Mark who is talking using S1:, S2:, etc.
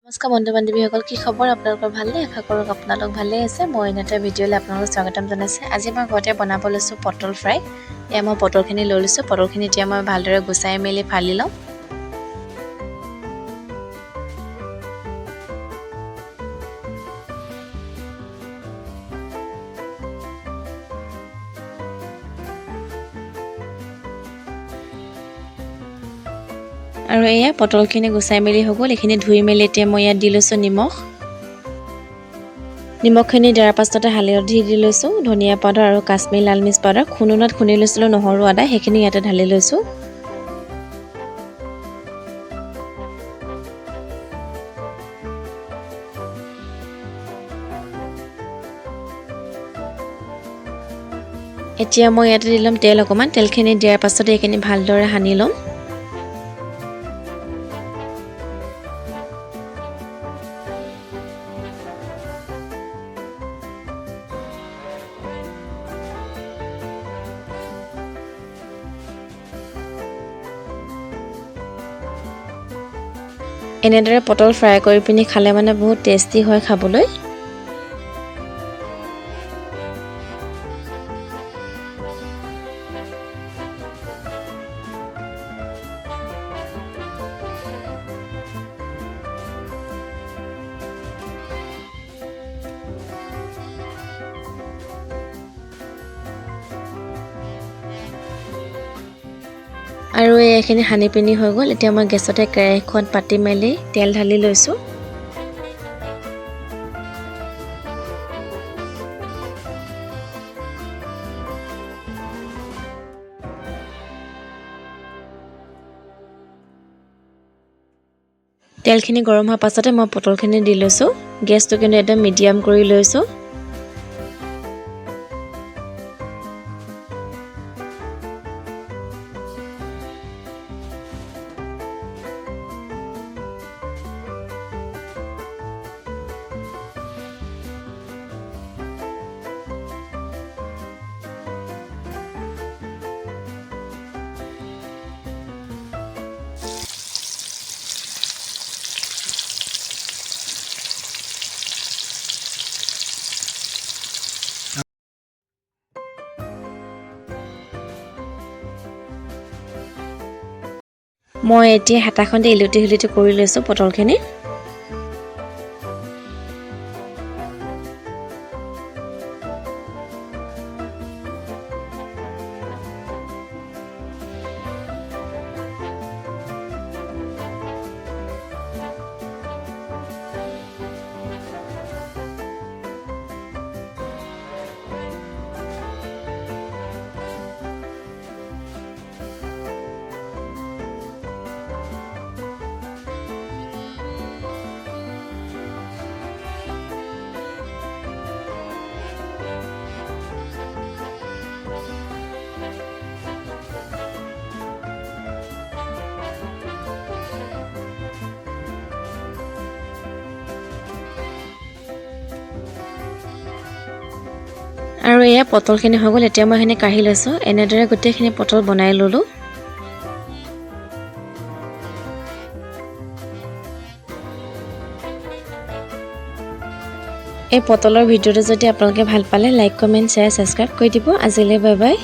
S1: নমস্কাৰ বন্ধু বান্ধৱীসকল, কি খবৰ আপোনালোকৰ? ভালনে? আশা কৰোঁ আপোনালোক ভালেই আছে। মই এনে এটা ভিডিঅ'লৈ আপোনালোকক স্বাগতম জনাইছোঁ। আজি মই ঘৰতে বনাব লৈছোঁ পটল ফ্ৰাই। এয়া মই পটলখিনি লৈ লৈছোঁ। পটলখিনি এতিয়া মই ভালদৰে গুচাই মেলি ফালি লওঁ। আৰু এয়া পটলখিনি গুচাই মেলি হৈ গ'ল। এইখিনি ধুই মেলি এতিয়া মই ইয়াত দি লৈছোঁ নিমখখিনি দিয়াৰ পাছতে হালধি দি লৈছোঁ, ধনিয়া পাউডাৰ আৰু কাশ্মীৰী লাল মিৰ্চ পাউডাৰ। খুন্দনাত খুন্দি লৈছিলোঁ নহৰু আদা, সেইখিনি ইয়াতে ঢালি লৈছোঁ। এতিয়া মই ইয়াতে দি ল'ম তেল অকণমান। তেলখিনি দিয়াৰ পাছতে এইখিনি ভালদৰে সানি ল'ম। এনেদৰে পটল ফ্ৰাই কৰি পিনি খালে মানে বহুত টেষ্টি হয় খাবলৈ। আৰু এইখিনি সানি পিনি হৈ গ'ল। এতিয়া মই গেছতে কেৰাহীখন পাতি মেলি তেল ঢালি লৈছোঁ। তেলখিনি গৰম হোৱাৰ পাছতে মই পটলখিনি দি লৈছোঁ। গেছটো কিন্তু একদম মিডিয়াম কৰি লৈছোঁ। মই এতিয়া হেতাখনতে ইলুটি সিলুটি কৰি লৈছোঁ পটলখিনি। আৰু এয়া পটলখিনি হৈ গ'ল। এতিয়া মই এইখিনি কাঢ়ি লৈছোঁ। এনেদৰে গোটেইখিনি পটল বনাই ল'লোঁ। এই পটলৰ ভিডিঅ'টো যদি আপোনালোকে ভাল পালে লাইক, কমেণ্ট, শ্বেয়াৰ, ছাবস্ক্ৰাইব কৰি দিব। আজিলৈ বাই বাই।